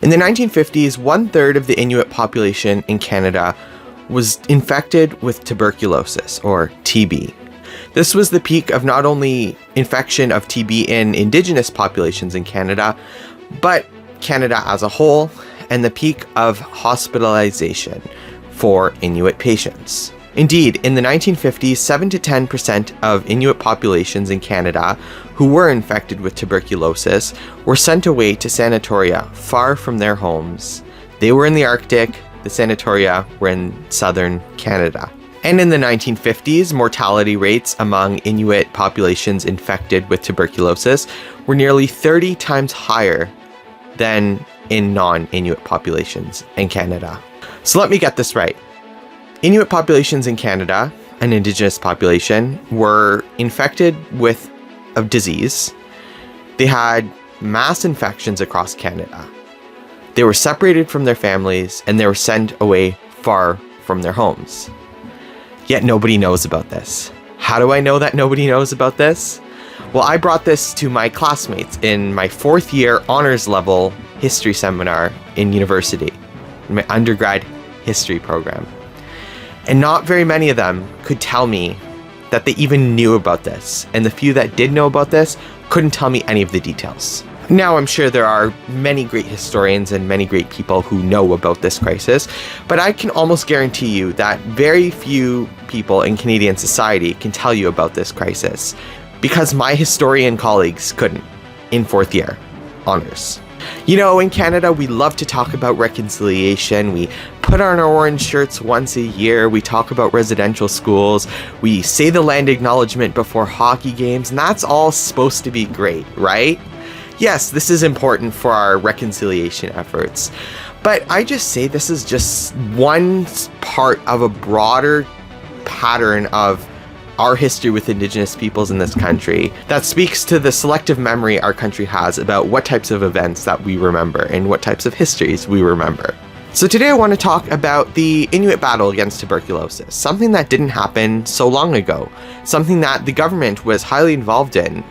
In the 1950s, 1/3 of the Inuit population in Canada was infected with tuberculosis, or TB. This was the peak of not only infection of TB in Indigenous populations in Canada, but Canada as a whole, and the peak of hospitalization for Inuit patients. Indeed, in the 1950s, 7 to 10% of Inuit populations in Canada who were infected with tuberculosis were sent away to sanatoria far from their homes. They were in the Arctic, the sanatoria were in southern Canada. And in the 1950s, mortality rates among Inuit populations infected with tuberculosis were nearly 30 times higher than in non-Inuit populations in Canada. So let me get this right. Inuit populations in Canada, an Indigenous population, were infected with a disease. They had mass infections across Canada. They were separated from their families and they were sent away far from their homes. Yet nobody knows about this. How do I know that nobody knows about this? Well, I brought this to my classmates in my 4th year honors level history seminar in university, in my undergrad history program. And not very many of them could tell me that they even knew about this. And the few that did know about this couldn't tell me any of the details. Now, I'm sure there are many great historians and many great people who know about this crisis, but I can almost guarantee you that very few people in Canadian society can tell you about this crisis, because my historian colleagues couldn't in 4th year honors. You know, in Canada, we love to talk about reconciliation. We put on our orange shirts once a year. We talk about residential schools. We say the land acknowledgement before hockey games, and that's all supposed to be great, right? Yes, this is important for our reconciliation efforts, but I just say this is just one part of a broader pattern of our history with Indigenous peoples in this country that speaks to the selective memory our country has about what types of events that we remember and what types of histories we remember. So today I want to talk about the Inuit battle against tuberculosis, something that didn't happen so long ago, something that the government was highly involved in,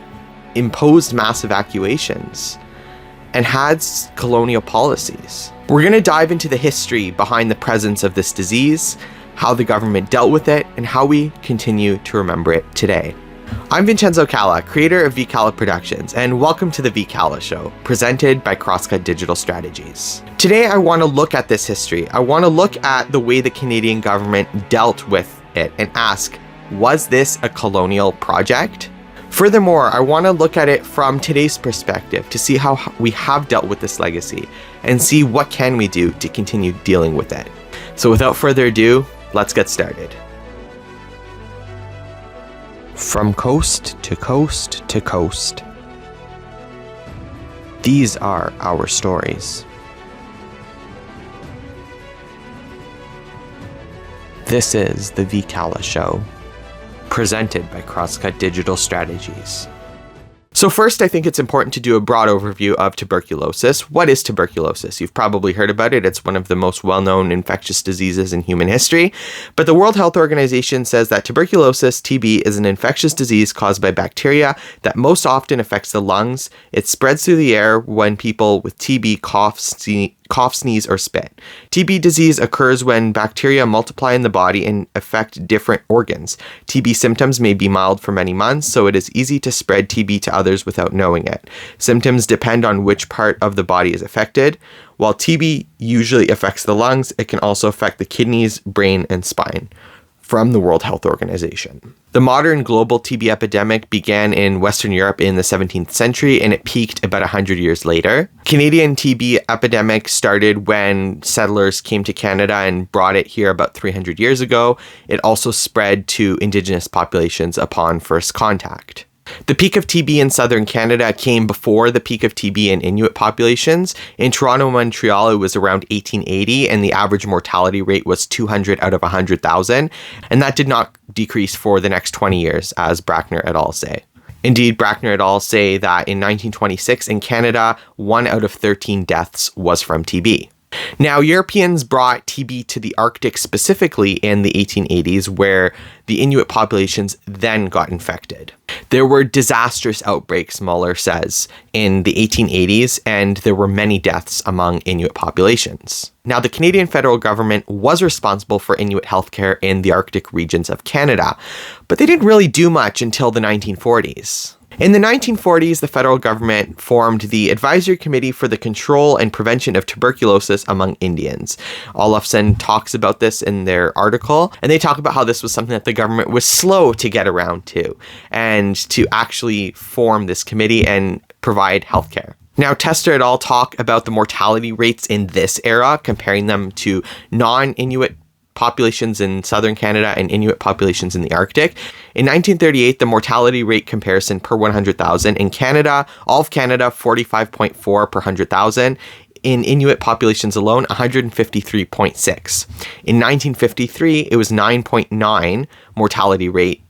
imposed mass evacuations, and had colonial policies. We're going to dive into the history behind the presence of this disease, how the government dealt with it, and how we continue to remember it today. I'm Vincenzo Calla, creator of VCalla Productions, and welcome to the VCalla Show, presented by Crosscut Digital Strategies. Today I want to look at this history. I want to look at the way the Canadian government dealt with it and ask, was this a colonial project? Furthermore, I want to look at it from today's perspective to see how we have dealt with this legacy and see what can we do to continue dealing with it. So without further ado, let's get started. From coast to coast to coast, these are our stories. This is the VCalla Show, presented by Crosscut Digital Strategies. So first, I think it's important to do a broad overview of tuberculosis. What is tuberculosis? You've probably heard about it. It's one of the most well-known infectious diseases in human history. But the World Health Organization says that tuberculosis, TB, is an infectious disease caused by bacteria that most often affects the lungs. It spreads through the air when people with TB cough, sneeze, or spit. TB disease occurs when bacteria multiply in the body and affect different organs. TB symptoms may be mild for many months, so it is easy to spread TB to others without knowing it. Symptoms depend on which part of the body is affected. While TB usually affects the lungs, it can also affect the kidneys, brain, and spine. From the World Health Organization. The modern global TB epidemic began in Western Europe in the 17th century, and it peaked about 100 years later. Canadian TB epidemic started when settlers came to Canada and brought it here about 300 years ago. It also spread to Indigenous populations upon first contact. The peak of TB in southern Canada came before the peak of TB in Inuit populations. In Toronto and Montreal, it was around 1880, and the average mortality rate was 200 out of 100,000, and that did not decrease for the next 20 years, as Brackner et al. Say. Indeed, Brackner et al. Say that in 1926 in Canada, 1 out of 13 deaths was from TB. Now, Europeans brought TB to the Arctic specifically in the 1880s, where the Inuit populations then got infected. There were disastrous outbreaks, Muller says, in the 1880s, and there were many deaths among Inuit populations. Now, the Canadian federal government was responsible for Inuit healthcare in the Arctic regions of Canada, but they didn't really do much until the 1940s. In the 1940s, the federal government formed the Advisory Committee for the Control and Prevention of Tuberculosis Among Indians. Olofsson talks about this in their article, and they talk about how this was something that the government was slow to get around to, and to actually form this committee and provide healthcare. Now, Tester et al. Talk about the mortality rates in this era, comparing them to non-Inuit populations in southern Canada and Inuit populations in the Arctic. In 1938, the mortality rate comparison per 100,000. In Canada, all of Canada, 45.4 per 100,000. In Inuit populations alone, 153.6. In 1953, it was 9.9 mortality rate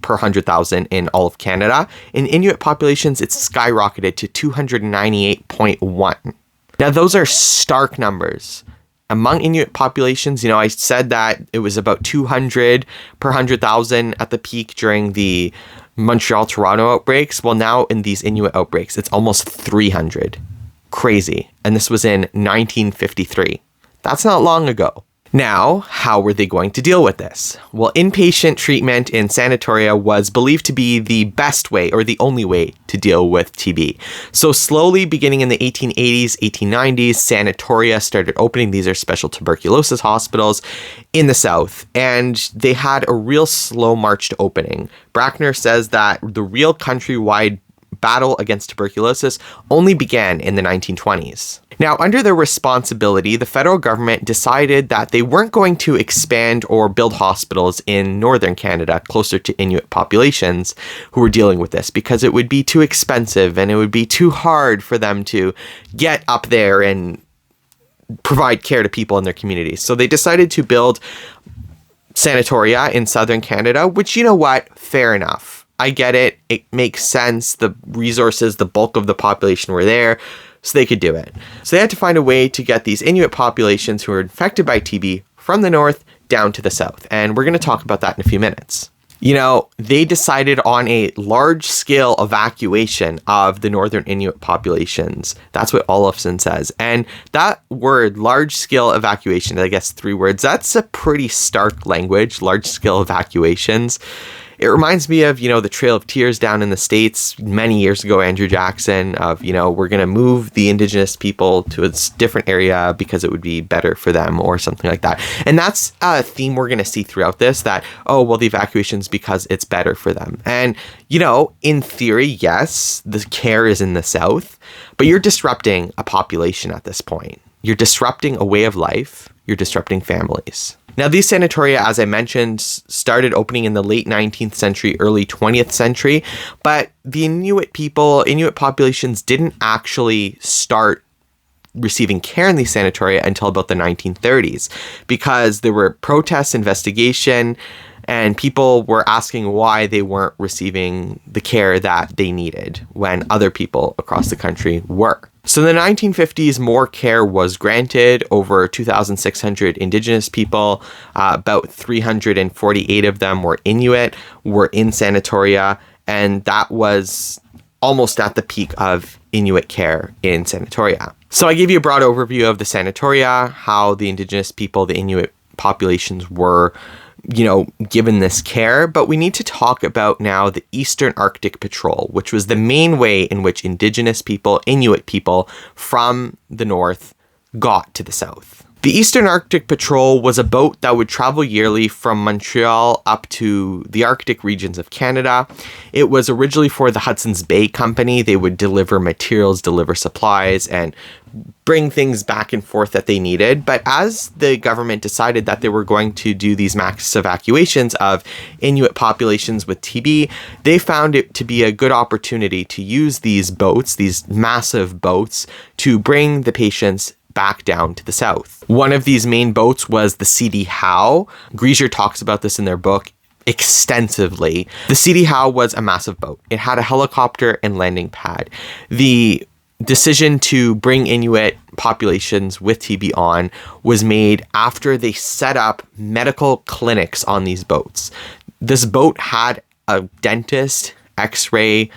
per 100,000 in all of Canada. In Inuit populations, it's skyrocketed to 298.1. Now, those are stark numbers. Among Inuit populations, I said that it was about 200 per 100,000 at the peak during the Montreal-Toronto outbreaks. Well, now in these Inuit outbreaks, it's almost 300. Crazy. And this was in 1953. That's not long ago. Now, how were they going to deal with this? Well, inpatient treatment in sanatoria was believed to be the best way or the only way to deal with TB. So slowly, beginning in the 1880s, 1890s, sanatoria started opening. These are special tuberculosis hospitals in the South, and they had a real slow march to opening. Brackner says that the real countrywide battle against tuberculosis only began in the 1920s. Now, under their responsibility, the federal government decided that they weren't going to expand or build hospitals in northern Canada closer to Inuit populations who were dealing with this, because it would be too expensive and it would be too hard for them to get up there and provide care to people in their communities. So they decided to build sanatoria in southern Canada, which, fair enough. I get it. It makes sense. The resources, the bulk of the population were there, so they could do it. So they had to find a way to get these Inuit populations who were infected by TB from the north down to the south. And we're going to talk about that in a few minutes. They decided on a large-scale evacuation of the northern Inuit populations. That's what Olofsson says. And that word, large-scale evacuation, I guess 3 words, that's a pretty stark language, large-scale evacuations. It reminds me of, the Trail of Tears down in the States many years ago, Andrew Jackson, of, we're going to move the Indigenous people to a different area because it would be better for them or something like that. And that's a theme we're going to see throughout this, that, the evacuation's because it's better for them. And, in theory, yes, the care is in the South, but you're disrupting a population at this point. You're disrupting a way of life. You're disrupting families. Now, these sanatoria, as I mentioned, started opening in the late 19th century, early 20th century, but the Inuit populations didn't actually start receiving care in these sanatoria until about the 1930s, because there were protests, investigation, and people were asking why they weren't receiving the care that they needed when other people across the country were. So in the 1950s, more care was granted. Over 2,600 Indigenous people, about 348 of them were Inuit, were in sanatoria, and that was almost at the peak of Inuit care in sanatoria. So I gave you a broad overview of the sanatoria, how the Indigenous people, the Inuit populations were given this care, but we need to talk about now the Eastern Arctic Patrol, which was the main way in which Indigenous people, Inuit people from the north got to the south. The Eastern Arctic Patrol was a boat that would travel yearly from Montreal up to the Arctic regions of Canada. It was originally for the Hudson's Bay Company. They would deliver materials, deliver supplies, and bring things back and forth that they needed. But as the government decided that they were going to do these mass evacuations of Inuit populations with TB, they found it to be a good opportunity to use these boats, these massive boats, to bring the patients back down to the south. One of these main boats was the C.D. Howe. Grieser talks about this in their book extensively. The C.D. Howe was a massive boat. It had a helicopter and landing pad. The decision to bring Inuit populations with TB on was made after they set up medical clinics on these boats. This boat had a dentist, x-ray,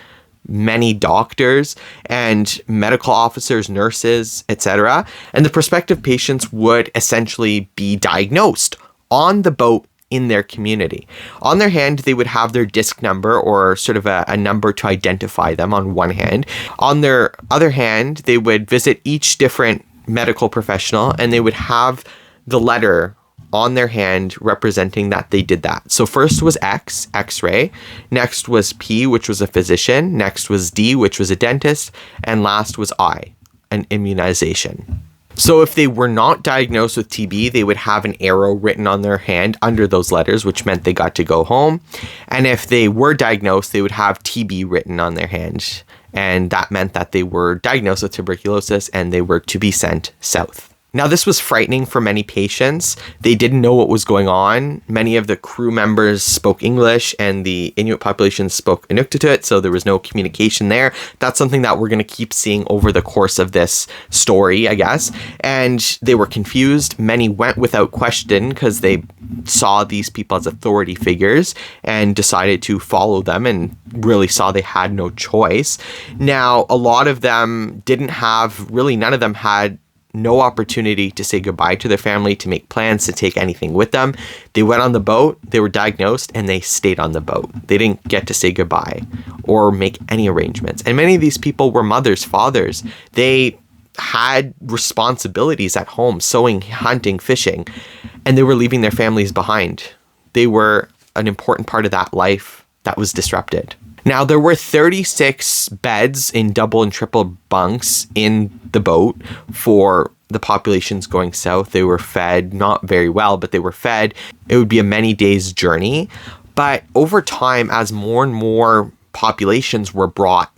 many doctors and medical officers, nurses, etc. And the prospective patients would essentially be diagnosed on the boat in their community. On their hand, they would have their disc number, or sort of a number to identify them on one hand. On their other hand, they would visit each different medical professional and they would have the letter on their hand representing that they did that. So first was X, X-ray. Next was P, which was a physician. Next was D, which was a dentist. And last was I, an immunization. So if they were not diagnosed with TB, they would have an arrow written on their hand under those letters, which meant they got to go home. And if they were diagnosed, they would have TB written on their hand. And that meant that they were diagnosed with tuberculosis and they were to be sent south. Now, this was frightening for many patients. They didn't know what was going on. Many of the crew members spoke English and the Inuit population spoke Inuktitut, so there was no communication there. That's something that we're going to keep seeing over the course of this story, I guess. And they were confused. Many went without question because they saw these people as authority figures and decided to follow them and really saw they had no choice. Now, a lot of them didn't have, really none of them had no opportunity to say goodbye to their family, to make plans to take anything with them. They went on the boat, they were diagnosed, and they stayed on the boat. They didn't get to say goodbye or make any arrangements. And many of these people were mothers, fathers. They had responsibilities at home, sewing, hunting, fishing, and they were leaving their families behind. They were an important part of that life that was disrupted. Now, there were 36 beds in double and triple bunks in the boat for the populations going south. They were fed, not very well, but they were fed. It would be a many days journey. But over time, as more and more populations were brought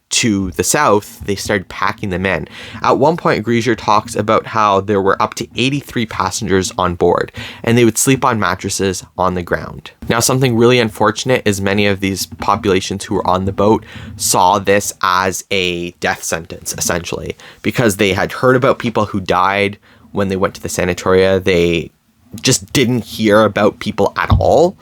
to the south, they started packing them in. At one point, Grieser talks about how there were up to 83 passengers on board, and they would sleep on mattresses on the ground. Now, something really unfortunate is many of these populations who were on the boat saw this as a death sentence, essentially, because they had heard about people who died when they went to the sanatoria. They just didn't hear about people at all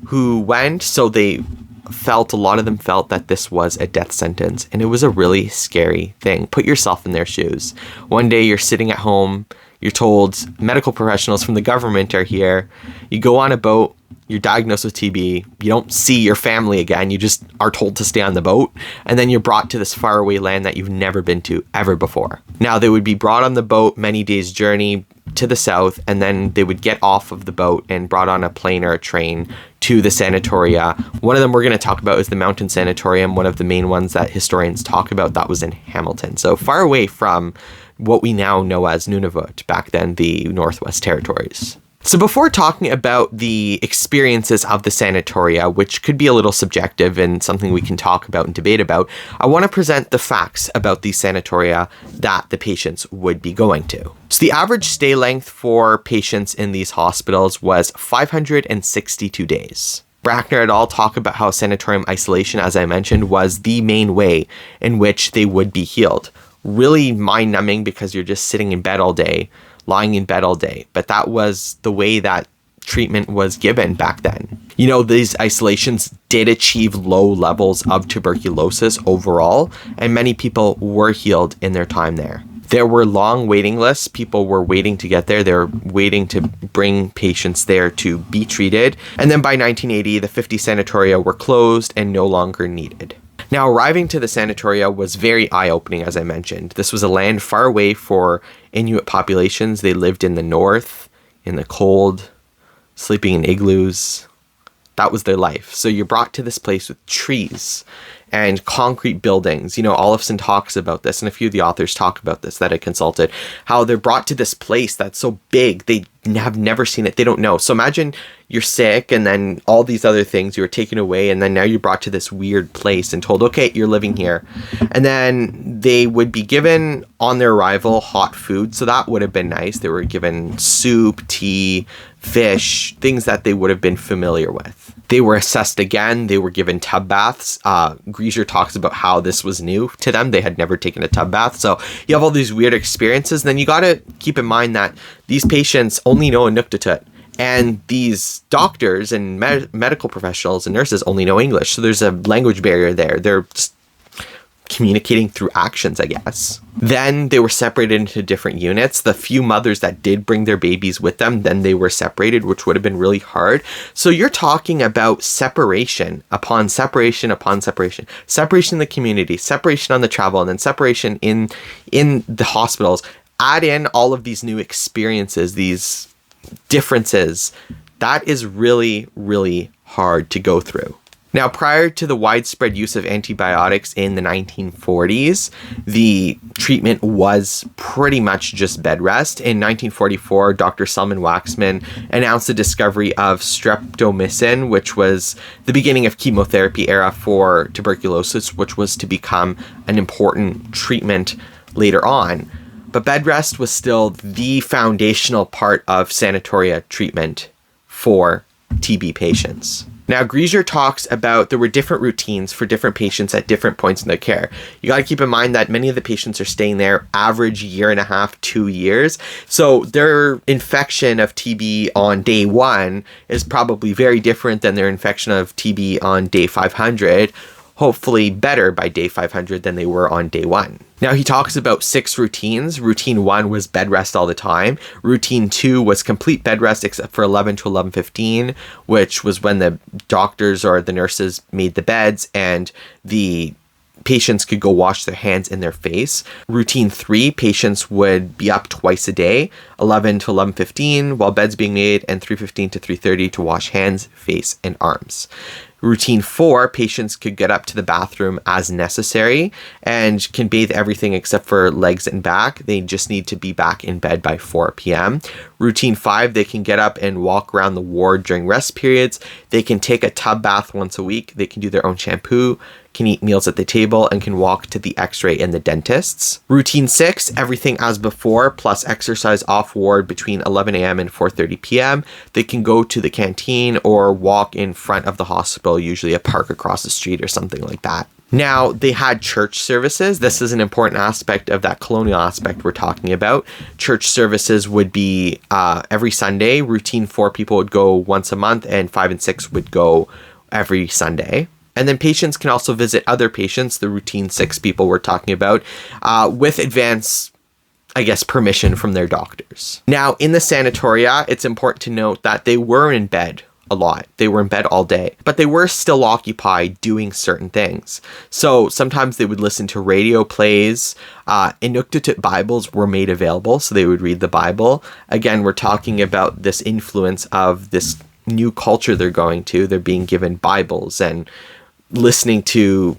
who went, so a lot of them felt that this was a death sentence, and it was a really scary thing. Put yourself in their shoes. One day you're sitting at home, you're told medical professionals from the government are here, you go on a boat, you're diagnosed with TB, you don't see your family again, you just are told to stay on the boat, and then you're brought to this faraway land that you've never been to ever before. Now, they would be brought on the boat, many days journey to the south, and then they would get off of the boat and brought on a plane or a train to the sanatoria. One of them we're going to talk about is the Mountain Sanatorium, one of the main ones that historians talk about. That was in Hamilton, so far away from what we now know as Nunavut, back then the Northwest Territories. So before talking about the experiences of the sanatoria, which could be a little subjective and something we can talk about and debate about, I want to present the facts about these sanatoria that the patients would be going to. So the average stay length for patients in these hospitals was 562 days. Brackner et al. Talk about how sanatorium isolation, as I mentioned, was the main way in which they would be healed. Really mind-numbing because you're just sitting in bed all day, lying in bed all day. But that was the way that treatment was given back then. You know, these isolations did achieve low levels of tuberculosis overall, and many people were healed in their time there. There were long waiting lists. People were waiting to get there. They were waiting to bring patients there to be treated. And then by 1980, the 50 sanatoria were closed and no longer needed. Now, arriving to the sanatoria was very eye-opening, as I mentioned. This was a land far away for Inuit populations. They lived in the north, in the cold, sleeping in igloos. That was their life. So you're brought to this place with trees and concrete buildings. You know, Olafson talks about this, and a few of the authors talk about this that I consulted, how they're brought to this place that's so big, they have never seen it. They don't know. So imagine you're sick, and then all these other things you were taken away, and then now you're brought to this weird place and told, okay, you're living here. And then they would be given, on their arrival, hot food. So that would have been nice. They were given soup, tea, fish, things that they would have been familiar with. They were assessed again. They were given tub baths. Grieser talks about how this was new to them. They had never taken a tub bath. So you have all these weird experiences. And then you got to keep in mind that these patients only know Inuktitut. And these doctors and medical professionals and nurses only know English. So there's a language barrier there. They're just communicating through actions, I guess. Then they were separated into different units. The few mothers that did bring their babies with them, then they were separated, which would have been really hard. So you're talking about separation upon separation upon separation. Separation in the community, separation on the travel, and then separation in the hospitals. Add in all of these new experiences, these differences. That is really, really hard to go through. Now, prior to the widespread use of antibiotics in the 1940s, the treatment was pretty much just bed rest. In 1944, Dr. Selman Waxman announced the discovery of streptomycin, which was the beginning of chemotherapy era for tuberculosis, which was to become an important treatment later on. But bed rest was still the foundational part of sanatoria treatment for TB patients. Now, Grieser talks about there were different routines for different patients at different points in their care. You got to keep in mind that many of the patients are staying there average 1.5 to 2 years. So their infection of TB on day 1 is probably very different than their infection of TB on day 500. Hopefully better by day 500 than they were on day 1. Now, he talks about 6 routines. Routine 1 was bed rest all the time. Routine 2 was complete bed rest except for 11 to 11:15, which was when the doctors or the nurses made the beds and the patients could go wash their hands and their face. Routine 3, patients would be up twice a day, 11 to 11:15 while beds being made, and 3:15 to 3:30 to wash hands, face, and arms. Routine 4, patients could get up to the bathroom as necessary and can bathe everything except for legs and back. They just need to be back in bed by 4 p.m. Routine 5, they can get up and walk around the ward during rest periods. They can take a tub bath once a week. They can do their own shampoo, can eat meals at the table, and can walk to the x-ray and the dentist's. Routine 6, everything as before, plus exercise off ward between 11 a.m. and 4:30 p.m. They can go to the canteen or walk in front of the hospital, usually a park across the street or something like that. Now, they had church services. This is an important aspect of that colonial aspect we're talking about. Church services would be every Sunday. Routine 4 people would go once a month, and 5 and 6 would go every Sunday. And then patients can also visit other patients, the routine 6 people we're talking about, with advance, permission from their doctors. Now, in the sanatoria, it's important to note that they were in bed a lot. They were in bed all day, but they were still occupied doing certain things. So sometimes they would listen to radio plays. Inuktitut Bibles were made available, so they would read the Bible. Again, we're talking about this influence of this new culture they're going to. They're being given Bibles and listening to,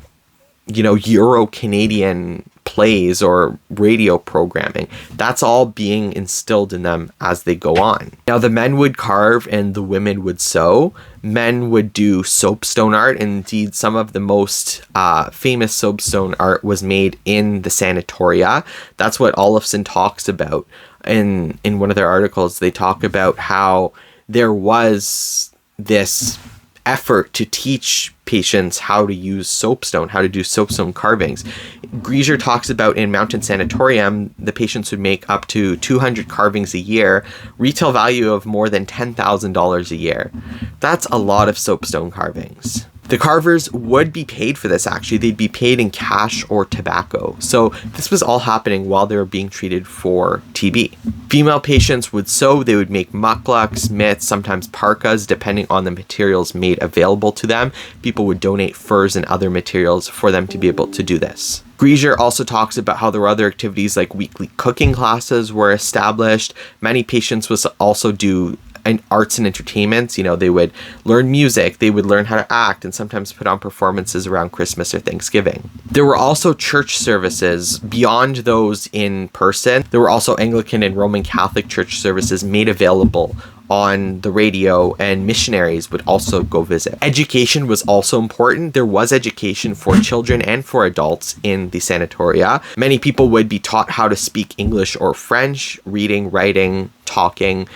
Euro-Canadian plays or radio programming. That's all being instilled in them as they go on. Now, the men would carve and the women would sew. Men would do soapstone art. And indeed, some of the most famous soapstone art was made in the sanatoria. That's what Olafson talks about. In one of their articles, they talk about how there was this effort to teach patients how to use soapstone, how to do soapstone carvings. Grieser talks about in Mountain Sanatorium, the patients would make up to 200 carvings a year, retail value of more than $10,000 a year. That's a lot of soapstone carvings. The carvers would be paid for this, actually. They'd be paid in cash or tobacco. So this was all happening while they were being treated for TB. Female patients would sew. They would make mukluks, mitts, sometimes parkas, depending on the materials made available to them. People would donate furs and other materials for them to be able to do this. Grieser also talks about how there were other activities like weekly cooking classes were established. Many patients would also do arts and entertainments. They would learn music, they would learn how to act, and sometimes put on performances around Christmas or Thanksgiving. There were also church services beyond those in person. There were also Anglican and Roman Catholic church services made available on the radio, and missionaries would also go visit. Education was also important. There was education for children and for adults in the sanatoria. Many people would be taught how to speak English or French, reading, writing, talking.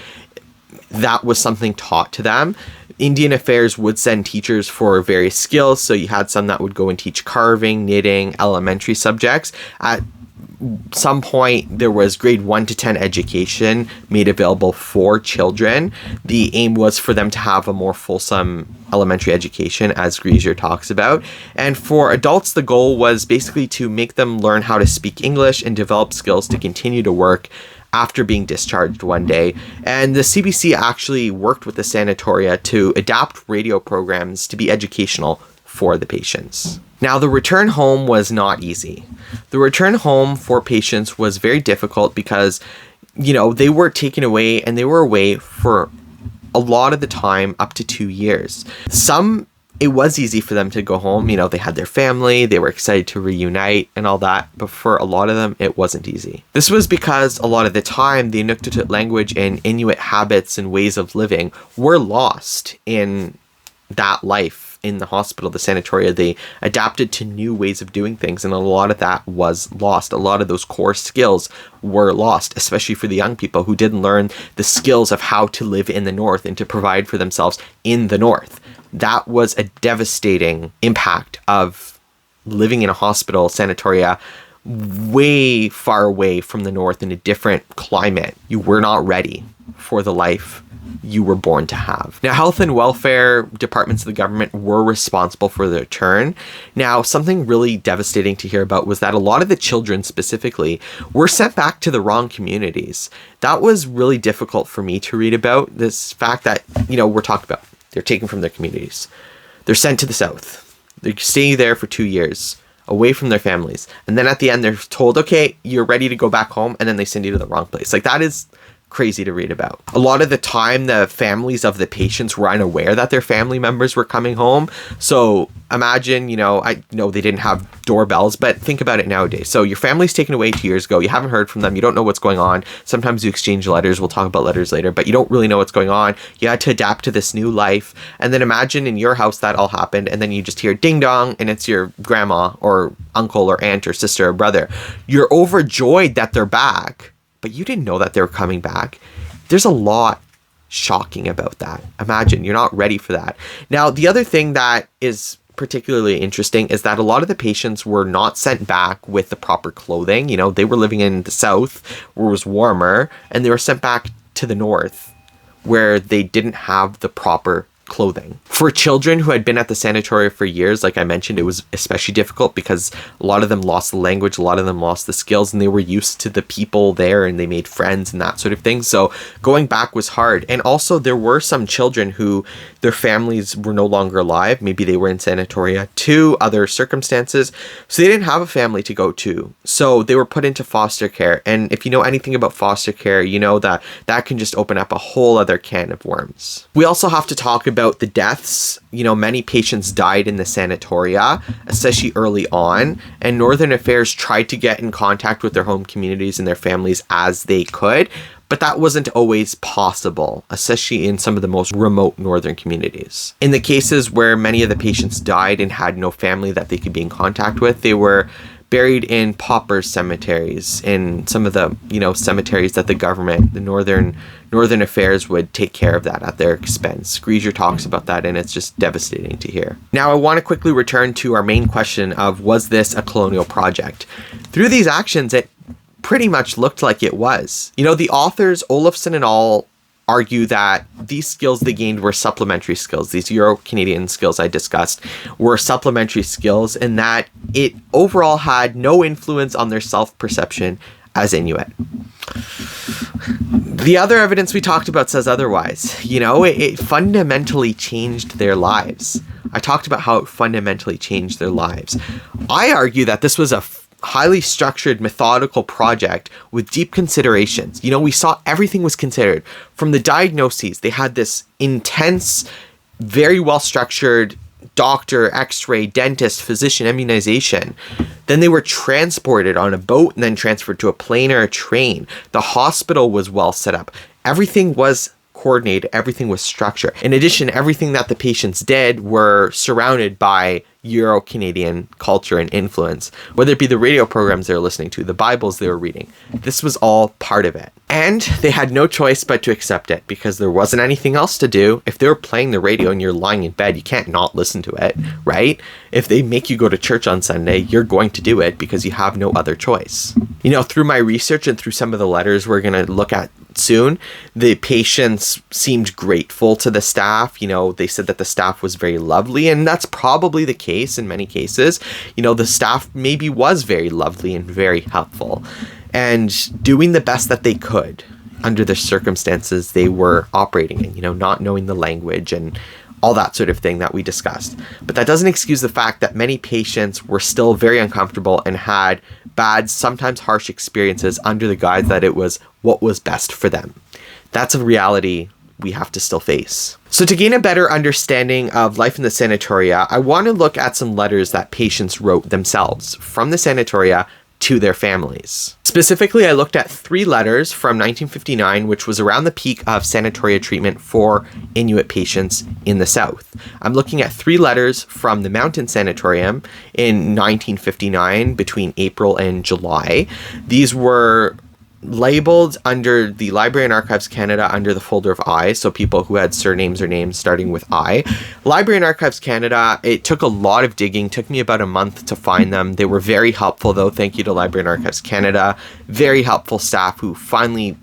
That was something taught to them. Indian Affairs would send teachers for various skills. So you had some that would go and teach carving, knitting, elementary subjects. At some point, there was grade 1 to 10 education made available for children. The aim was for them to have a more fulsome elementary education, as Grieser talks about. And for adults, the goal was basically to make them learn how to speak English and develop skills to continue to work after being discharged one day. And the CBC actually worked with the sanatoria to adapt radio programs to be educational for the patients. Now, the return home was not easy. The return home for patients was very difficult because, they were taken away and they were away for a lot of the time, up to 2 years. Some, it was easy for them to go home. They had their family, they were excited to reunite and all that. But for a lot of them, it wasn't easy. This was because a lot of the time, the Inuktitut language and Inuit habits and ways of living were lost in that life. In the hospital, the sanatoria, they adapted to new ways of doing things, and a lot of that was lost. A lot of those core skills were lost, especially for the young people who didn't learn the skills of how to live in the North and to provide for themselves in the North. That was a devastating impact of living in a hospital, sanatoria, way far away from the North in a different climate. You were not ready for the life you were born to have. Now, health and welfare departments of the government were responsible for the return. Now, something really devastating to hear about was that a lot of the children specifically were sent back to the wrong communities. That was really difficult for me to read about, this fact that, we're talking about. They're taken from their communities. They're sent to the South. They stay there for 2 years, away from their families. And then at the end, they're told, okay, you're ready to go back home. And then they send you to the wrong place. Like, that is crazy to read about. A lot of the time, the families of the patients were unaware that their family members were coming home. So imagine, I know they didn't have doorbells, but think about it nowadays. So your family's taken away 2 years ago. You haven't heard from them. You don't know what's going on. Sometimes you exchange letters. We'll talk about letters later, but you don't really know what's going on. You had to adapt to this new life. And then imagine in your house that all happened. And then you just hear ding dong and it's your grandma or uncle or aunt or sister or brother. You're overjoyed that they're back, but you didn't know that they were coming back. There's a lot shocking about that. Imagine, you're not ready for that. Now, the other thing that is particularly interesting is that a lot of the patients were not sent back with the proper clothing. They were living in the South where it was warmer, and they were sent back to the North where they didn't have the proper clothing. For children who had been at the sanatoria for years, like I mentioned, it was especially difficult because a lot of them lost the language, a lot of them lost the skills, and they were used to the people there and they made friends and that sort of thing. So going back was hard. And also there were some children who their families were no longer alive. Maybe they were in sanatoria to other circumstances. So they didn't have a family to go to. So they were put into foster care. And if you know anything about foster care, you know that that can just open up a whole other can of worms. We also have to talk about the deaths. Many patients died in the sanatoria, especially early on, and Northern Affairs tried to get in contact with their home communities and their families as they could, but that wasn't always possible, especially in some of the most remote northern communities. In the cases where many of the patients died and had no family that they could be in contact with, they were buried in pauper cemeteries, in some of the, cemeteries that the government, the Northern Affairs would take care of that at their expense. Grieser talks about that, and it's just devastating to hear. Now, I want to quickly return to our main question of, was this a colonial project? Through these actions, it pretty much looked like it was. The authors, Olafson and all, argue that these skills they gained were supplementary skills. These Euro-Canadian skills I discussed were supplementary skills, and that it overall had no influence on their self-perception as Inuit. The other evidence we talked about says otherwise. It fundamentally changed their lives. I talked about how it fundamentally changed their lives. I argue that this was a highly structured, methodical project with deep considerations. We saw everything was considered. From the diagnoses, they had this intense, very well-structured doctor, x-ray, dentist, physician immunization. Then they were transported on a boat and then transferred to a plane or a train. The hospital was well set up. Everything was coordinated. Everything was structured. In addition, everything that the patients did were surrounded by, Euro-Canadian culture and influence, whether it be the radio programs they were listening to, the Bibles they were reading. This was all part of it. And they had no choice but to accept it because there wasn't anything else to do. If they were playing the radio and you're lying in bed, you can't not listen to it, right? If they make you go to church on Sunday, you're going to do it because you have no other choice. You know, through my research and through some of the letters we're going to look at soon, the patients seemed grateful to the staff. You know, they said that the staff was very lovely, and that's probably the case in many cases. You know, the staff maybe was very lovely and very helpful and doing the best that they could under the circumstances they were operating in, you know, not knowing the language and all that sort of thing that we discussed. But that doesn't excuse the fact that many patients were still very uncomfortable and had bad, sometimes harsh experiences under the guise that it was what was best for them. That's a reality we have to still face. So to gain a better understanding of life in the sanatoria, I want to look at some letters that patients wrote themselves from the sanatoria to their families. Specifically, I looked at 3 letters from 1959, which was around the peak of sanatoria treatment for Inuit patients in the South. I'm looking at 3 letters from the Mountain Sanatorium in 1959 between April and July. These were labeled under the Library and Archives Canada under the folder of I, so people who had surnames or names starting with I. Library and Archives Canada, it took a lot of digging, took me about a month to find them. They were very helpful though, thank you to Library and Archives Canada. Very helpful staff who finally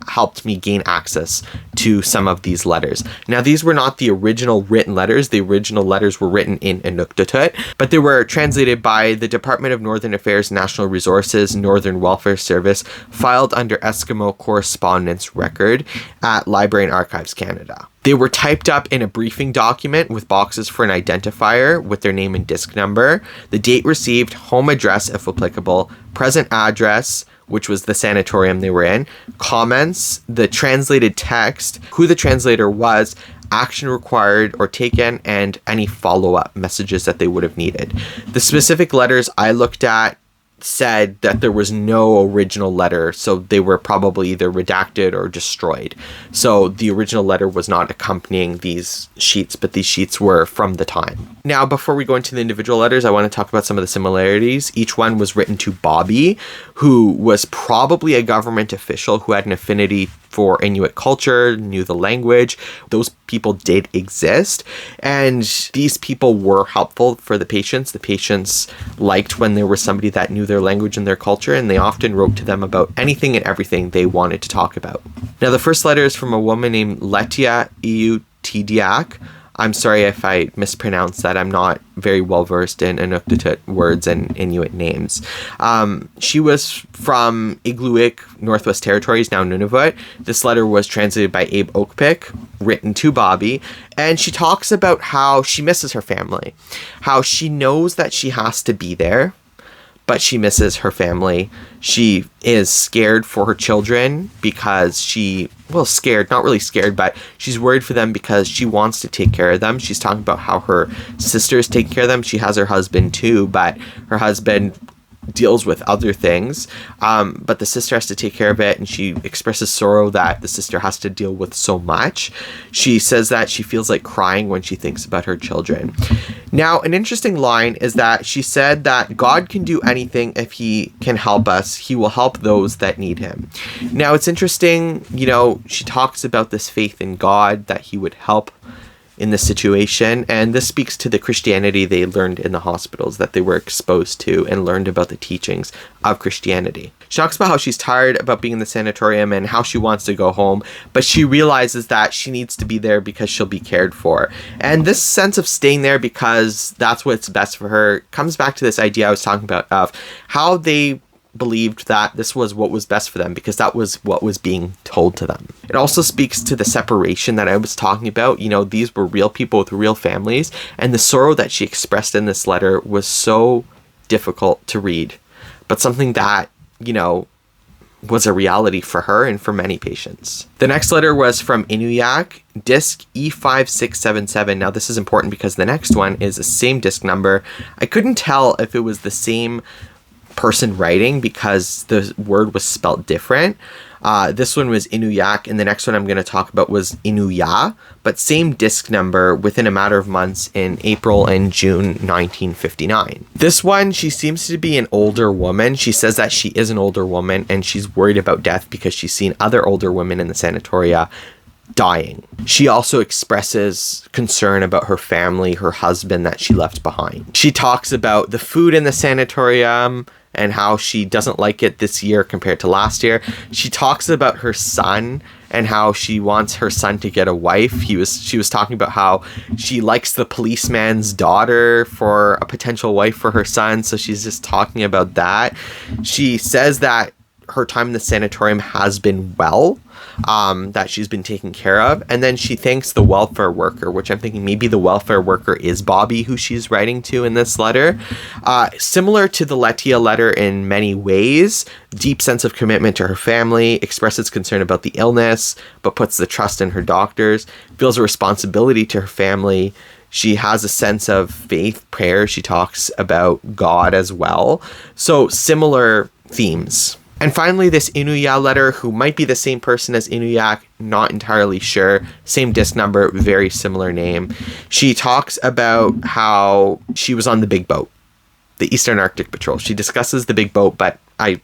helped me gain access to some of these letters. Now, these were not the original written letters. The original letters were written in Inuktitut, but they were translated by the Department of Northern Affairs National Resources Northern Welfare Service, filed under Eskimo Correspondence Record at Library and Archives Canada. They were typed up in a briefing document with boxes for an identifier with their name and disc number, the date received, home address if applicable, present address, which was the sanatorium they were in, comments, the translated text, who the translator was, action required or taken, and any follow-up messages that they would have needed. The specific letters I looked at said that there was no original letter, so they were probably either redacted or destroyed. So the original letter was not accompanying these sheets, but these sheets were from the time. Now, before we go into the individual letters, I want to talk about some of the similarities. Each one was written to Bobby, who was probably a government official who had an affinity for Inuit culture, knew the language. Those people did exist, and these people were helpful for the patients. The patients liked when there was somebody that knew their language and their culture, and they often wrote to them about anything and everything they wanted to talk about. Now, the first letter is from a woman named Letia Inuit TB. I'm sorry if I mispronounced that. I'm not very well versed in Inuktitut words and Inuit names. She was from Igloolik, Northwest Territories, now Nunavut. This letter was translated by Abe Oakpick, written to Bobby, and she talks about how she misses her family, how she knows that she has to be there, but she misses her family. She is scared for her children because scared, not really scared, but she's worried for them because she wants to take care of them. She's talking about how her sisters take care of them. She has her husband too, but her husband deals with other things, but the sister has to take care of it, and she expresses sorrow that the sister has to deal with so much. She says that she feels like crying when she thinks about her children. Now, an interesting line is that she said that God can do anything if he can help us. He will help those that need him. Now, it's interesting, she talks about this faith in God, that he would help in this situation, and this speaks to the Christianity they learned in the hospitals that they were exposed to and learned about the teachings of Christianity. She talks about how she's tired about being in the sanatorium and how she wants to go home, but she realizes that she needs to be there because she'll be cared for. And this sense of staying there because that's what's best for her comes back to this idea I was talking about of how they believed that this was what was best for them because that was what was being told to them. It also speaks to the separation that I was talking about. These were real people with real families, and the sorrow that she expressed in this letter was so difficult to read, but something that, was a reality for her and for many patients. The next letter was from Inuyak, disc E5677. Now, this is important because the next one is the same disc number. I couldn't tell if it was the same person writing because the word was spelt different. This one was Inuyak, and the next one I'm going to talk about was Inuya, but same disc number within a matter of months in April and June 1959. This one, she seems to be an older woman. She says that she is an older woman, and she's worried about death because she's seen other older women in the sanatoria dying. She also expresses concern about her family, her husband that she left behind. She talks about the food in the sanatorium and how she doesn't like it this year compared to last year. She talks about her son and how she wants her son to get a wife. She was talking about how she likes the policeman's daughter for a potential wife for her son, so she's just talking about that. She says that her time in the sanatorium has been well, that she's been taken care of. And then she thanks the welfare worker, which I'm thinking maybe the welfare worker is Bobby, who she's writing to in this letter. Similar to the Letia letter in many ways, deep sense of commitment to her family, expresses concern about the illness, but puts the trust in her doctors, feels a responsibility to her family. She has a sense of faith, prayer. She talks about God as well. So similar themes. And finally, this Inuya letter, who might be the same person as Inuyak, not entirely sure. Same disc number, very similar name. She talks about how she was on the big boat, the Eastern Arctic Patrol. She discusses the big boat, but I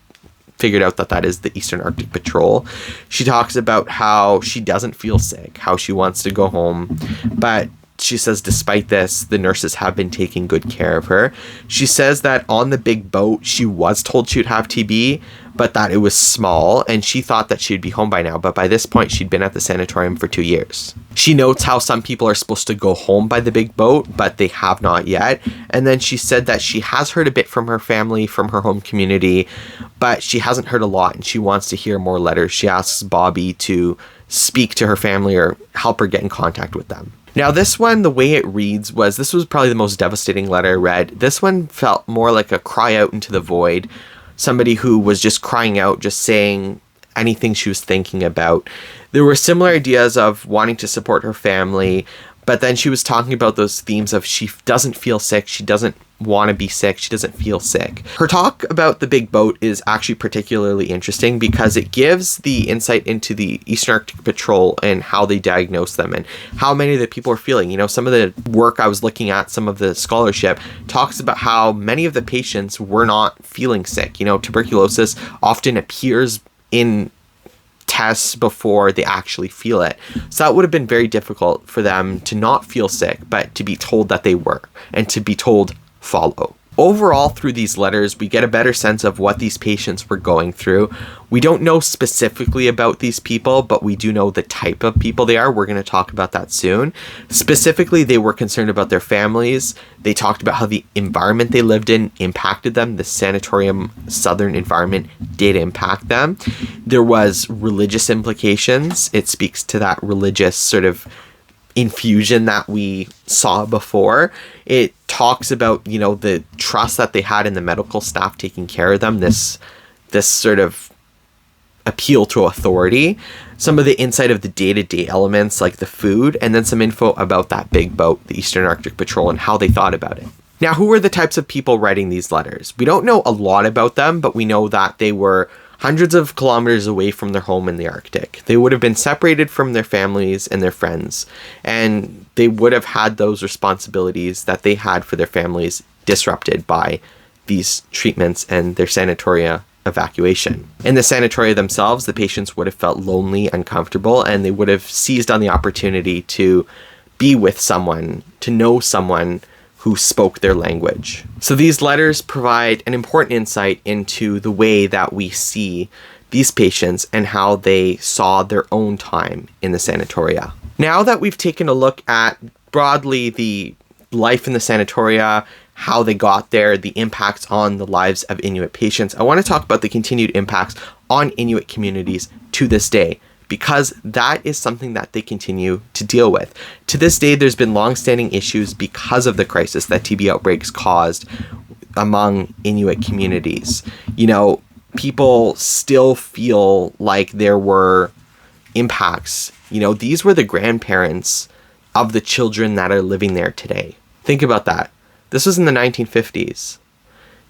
figured out that is the Eastern Arctic Patrol. She talks about how she doesn't feel sick, how she wants to go home, but she says despite this, the nurses have been taking good care of her. She says that on the big boat, she was told she would have TB, but that it was small, and she thought that she'd be home by now, but by this point, she'd been at the sanatorium for 2 years. She notes how some people are supposed to go home by the big boat, but they have not yet. And then she said that she has heard a bit from her family, from her home community, but she hasn't heard a lot, and she wants to hear more letters. She asks Bobby to speak to her family or help her get in contact with them. Now, this one, the way it reads this was probably the most devastating letter I read. This one felt more like a cry out into the void. Somebody who was just crying out, just saying anything she was thinking about. There were similar ideas of wanting to support her family, but then she was talking about those themes of she doesn't feel sick, she doesn't want to be sick, she doesn't feel sick. Her talk about the big boat is actually particularly interesting because it gives the insight into the Eastern Arctic Patrol and how they diagnose them and how many of the people are feeling. You know, some of the work I was looking at, some of the scholarship talks about how many of the patients were not feeling sick. You know, tuberculosis often appears in tests before they actually feel it. So that would have been very difficult for them to not feel sick, but to be told that they were, and to be told follow. Overall, through these letters, we get a better sense of what these patients were going through. We don't know specifically about these people, but we do know the type of people they are. We're going to talk about that soon. Specifically, they were concerned about their families. They talked about how the environment they lived in impacted them. The sanatorium southern environment did impact them. There was religious implications. It speaks to that religious sort of infusion that we saw before. It talks about, you know, the trust that they had in the medical staff taking care of them, this sort of appeal to authority, some of the insight of the day-to-day elements like the food, and then some info about that big boat, the Eastern Arctic Patrol, and how they thought about it. Now, who were the types of people writing these letters? We don't know a lot about them, but we know that they were hundreds of kilometers away from their home in the Arctic. They would have been separated from their families and their friends, and they would have had those responsibilities that they had for their families disrupted by these treatments and their sanatoria evacuation. In the sanatoria themselves, the patients would have felt lonely, uncomfortable, and they would have seized on the opportunity to be with someone, to know someone who spoke their language. So these letters provide an important insight into the way that we see these patients and how they saw their own time in the sanatoria. Now that we've taken a look at broadly the life in the sanatoria, how they got there, the impacts on the lives of Inuit patients, I want to talk about the continued impacts on Inuit communities to this day, because that is something that they continue to deal with. To this day, there's been long-standing issues because of the crisis that TB outbreaks caused among Inuit communities. You know, people still feel like there were impacts. You know, these were the grandparents of the children that are living there today. Think about that. This was in the 1950s.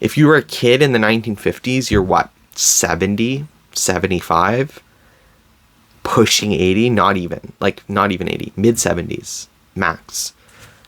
If you were a kid in the 1950s, you're what, 70, 75, pushing 80, not even 80, mid 70s max.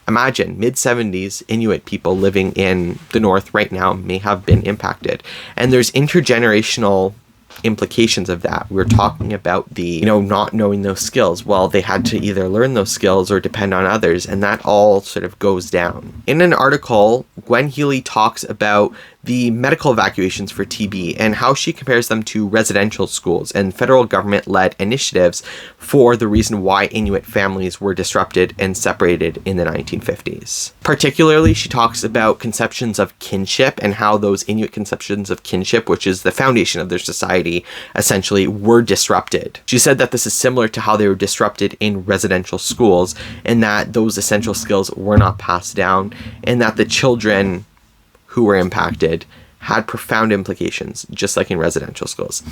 Imagine mid 70s Inuit people living in the north right now may have been impacted. And there's intergenerational implications of that. We're talking about the, not knowing those skills. Well, they had to either learn those skills or depend on others, and that all sort of goes down. In an article, Gwen Healy talks about the medical evacuations for TB and how she compares them to residential schools and federal government-led initiatives for the reason why Inuit families were disrupted and separated in the 1950s. Particularly, she talks about conceptions of kinship and how those Inuit conceptions of kinship, which is the foundation of their society, essentially were disrupted. She said that this is similar to how they were disrupted in residential schools, and that those essential skills were not passed down, and that the children who were impacted had profound implications, just like in residential schools.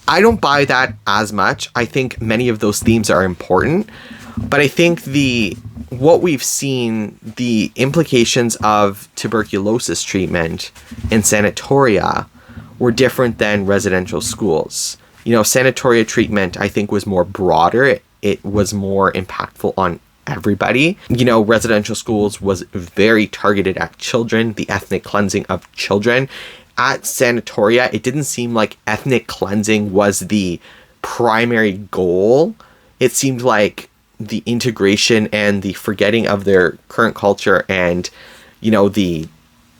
I don't buy that as much. I think many of those themes are important, but I think what we've seen, the implications of tuberculosis treatment in sanatoria were different than residential schools. Sanatoria treatment, I think, was more broader. It was more impactful on everybody. Residential schools was very targeted at children, the ethnic cleansing of children. At sanatoria, it didn't seem like ethnic cleansing was the primary goal. It seemed like the integration and the forgetting of their current culture and, the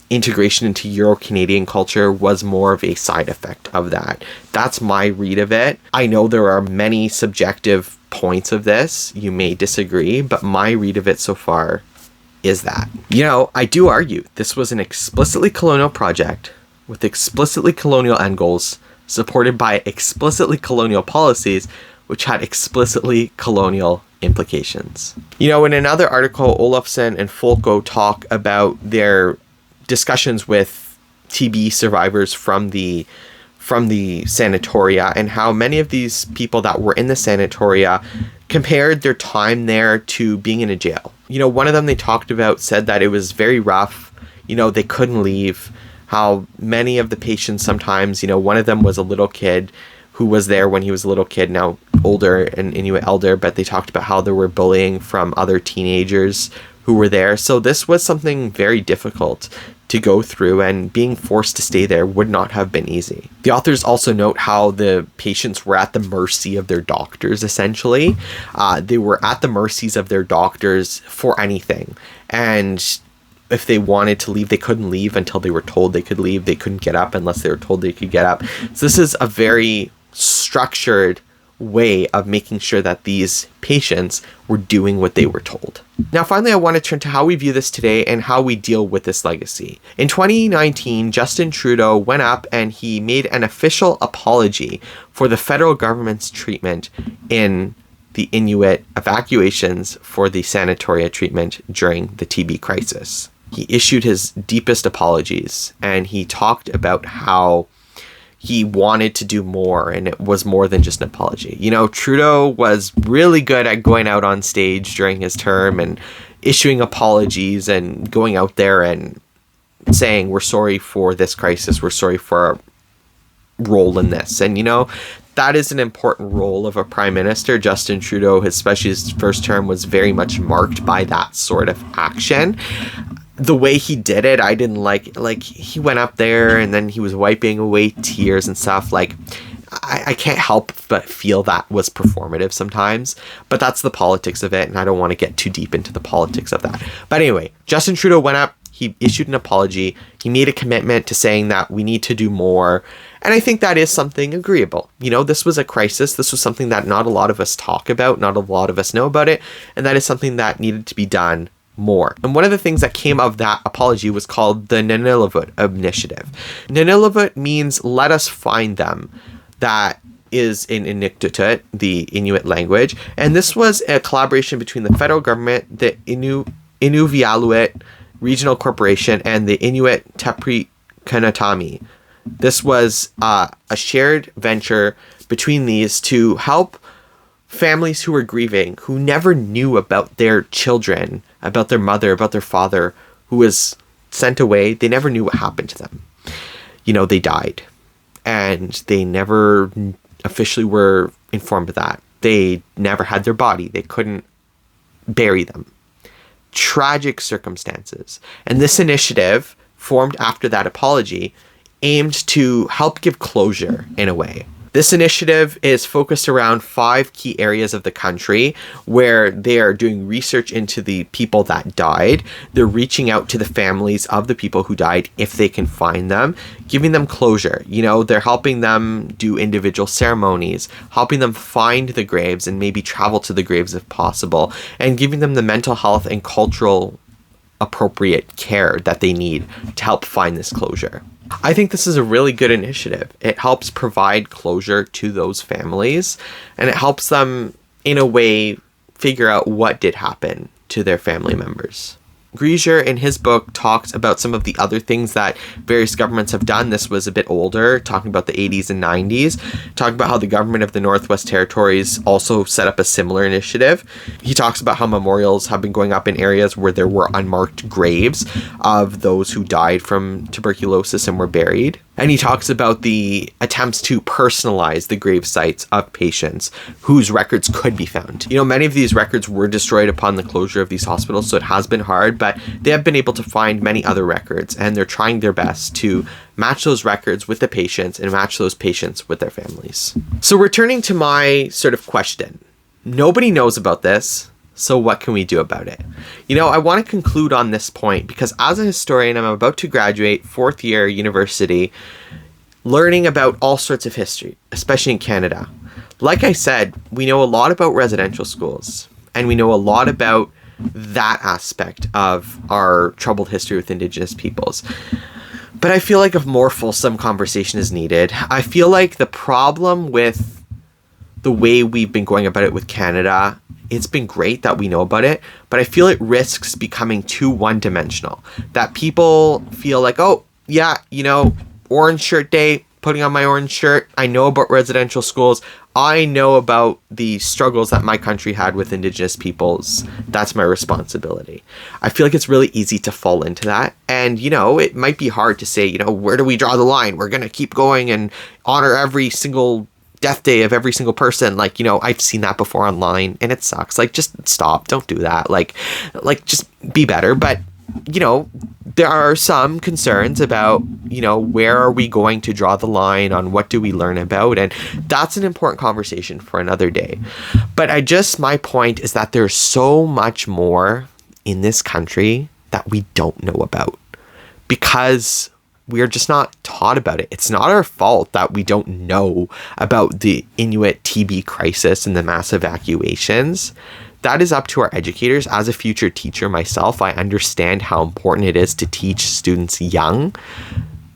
integration into Euro-Canadian culture was more of a side effect of that. That's my read of it. I know there are many subjective points of this. You may disagree, but my read of it so far is that. I do argue this was an explicitly colonial project with explicitly colonial end goals, supported by explicitly colonial policies, which had explicitly colonial implications. In another article, Olofsson and Folko talk about their discussions with TB survivors from the sanatoria and how many of these people that were in the sanatoria compared their time there to being in a jail. One of them they talked about said that it was very rough. They couldn't leave. How many of the patients sometimes, one of them was a little kid who was there when he was a little kid, now older, an Inuit elder, but they talked about how there were bullying from other teenagers who were there. So this was something very difficult to go through, and being forced to stay there would not have been easy. The authors also note how the patients were at the mercy of their doctors, essentially. They were at the mercies of their doctors for anything. And if they wanted to leave, they couldn't leave until they were told they could leave. They couldn't get up unless they were told they could get up. So this is a very structured way of making sure that these patients were doing what they were told. Now, finally, I want to turn to how we view this today and how we deal with this legacy. In 2019, Justin Trudeau went up and he made an official apology for the federal government's treatment in the Inuit evacuations for the sanatoria treatment during the TB crisis. He issued his deepest apologies, and he talked about how he wanted to do more, and it was more than just an apology. Trudeau was really good at going out on stage during his term and issuing apologies and going out there and saying, we're sorry for this crisis, we're sorry for our role in this. And, that is an important role of a prime minister. Justin Trudeau, especially his first term, was very much marked by that sort of action. The way he did it, I didn't like he went up there and then he was wiping away tears and stuff. I can't help but feel that was performative sometimes, but that's the politics of it, and I don't want to get too deep into the politics of that. But anyway, Justin Trudeau went up, he issued an apology, he made a commitment to saying that we need to do more, and I think that is something agreeable. This was a crisis, this was something that not a lot of us talk about, not a lot of us know about it, and that is something that needed to be done more. And one of the things that came of that apology was called the Nunillavut Initiative. Nunillavut means let us find them. That is in Inuktitut, the Inuit language. And this was a collaboration between the federal government, the Inuvialuit Regional Corporation, and the Inuit TB. This was a shared venture between these to help families who were grieving, who never knew about their children, about their mother, about their father, who was sent away. They never knew what happened to them. they died. And they never officially were informed of that. They never had their body. They couldn't bury them. Tragic circumstances. And this initiative, formed after that apology, aimed to help give closure in a way. This initiative is focused around 5 key areas of the country where they are doing research into the people that died. They're reaching out to the families of the people who died if they can find them, giving them closure. They're helping them do individual ceremonies, helping them find the graves and maybe travel to the graves if possible, and giving them the mental health and cultural appropriate care that they need to help find this closure. I think this is a really good initiative. It helps provide closure to those families, and it helps them, in a way, figure out what did happen to their family members. Grieger, in his book, talks about some of the other things that various governments have done. This was a bit older, talking about the 80s and 90s, talking about how the government of the Northwest Territories also set up a similar initiative. He talks about how memorials have been going up in areas where there were unmarked graves of those who died from tuberculosis and were buried. And he talks about the attempts to personalize the grave sites of patients whose records could be found. Many of these records were destroyed upon the closure of these hospitals, so it has been hard, but they have been able to find many other records, and they're trying their best to match those records with the patients and match those patients with their families. So returning to my sort of question, nobody knows about this. So what can we do about it? I want to conclude on this point because as a historian, I'm about to graduate 4th year university, learning about all sorts of history, especially in Canada. Like I said, we know a lot about residential schools, and we know a lot about that aspect of our troubled history with Indigenous peoples. But I feel like a more fulsome conversation is needed. I feel like the problem with the way we've been going about it with Canada, it's been great that we know about it, but I feel it risks becoming too one-dimensional. That people feel like, oh, yeah, orange shirt day, putting on my orange shirt. I know about residential schools. I know about the struggles that my country had with Indigenous peoples. That's my responsibility. I feel like it's really easy to fall into that. And, it might be hard to say, where do we draw the line? We're going to keep going and honor every single death day of every single person. I've seen that before online and it sucks. Just stop. Don't do that. Just be better. But, there are some concerns about, where are we going to draw the line on what do we learn about? And that's an important conversation for another day. But my point is that there's so much more in this country that we don't know about because we are just not taught about it. It's not our fault that we don't know about the Inuit TB crisis and the mass evacuations. That is up to our educators. As a future teacher myself, I understand how important it is to teach students young,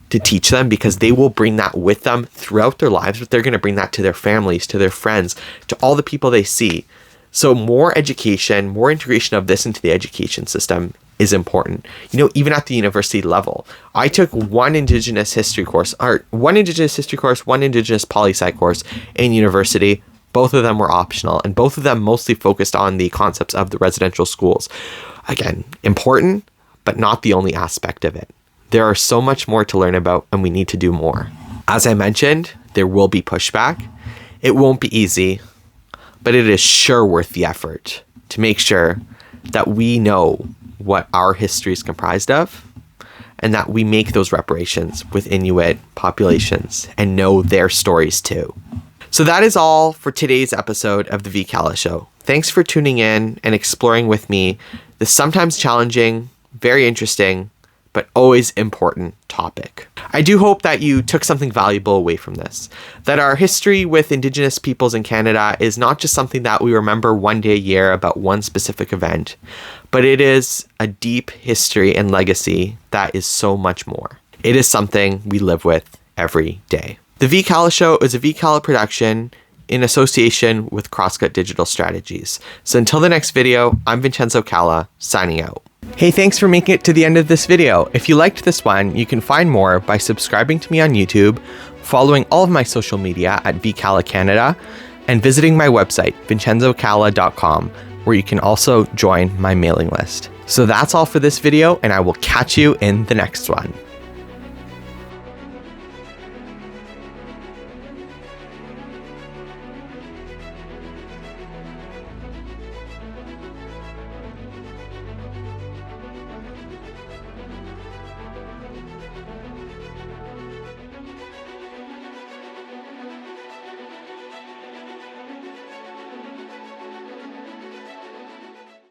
to teach them because they will bring that with them throughout their lives, but they're going to bring that to their families, to their friends, to all the people they see. So more education, more integration of this into the education system is important. Even at the university level, I took one Indigenous history course, one Indigenous poli-sci course in university. Both of them were optional, and both of them mostly focused on the concepts of the residential schools. Again, important, but not the only aspect of it. There are so much more to learn about, and we need to do more. As I mentioned, there will be pushback. It won't be easy, but it is sure worth the effort to make sure that we know what our history is comprised of, and that we make those reparations with Inuit populations and know their stories too. So that is all for today's episode of the VCalla Show. Thanks for tuning in and exploring with me this sometimes challenging, very interesting, but always important topic. I do hope that you took something valuable away from this, that our history with Indigenous peoples in Canada is not just something that we remember one day a year about one specific event, but it is a deep history and legacy that is so much more. It is something we live with every day. The VCalla Show is a VCalla production in association with Crosscut Digital Strategies. So until the next video, I'm Vincenzo Calla, signing out. Hey, thanks for making it to the end of this video. If you liked this one, you can find more by subscribing to me on YouTube, following all of my social media at VCalla Canada, and visiting my website, vincenzocalla.com, where you can also join my mailing list. So that's all for this video, and I will catch you in the next one.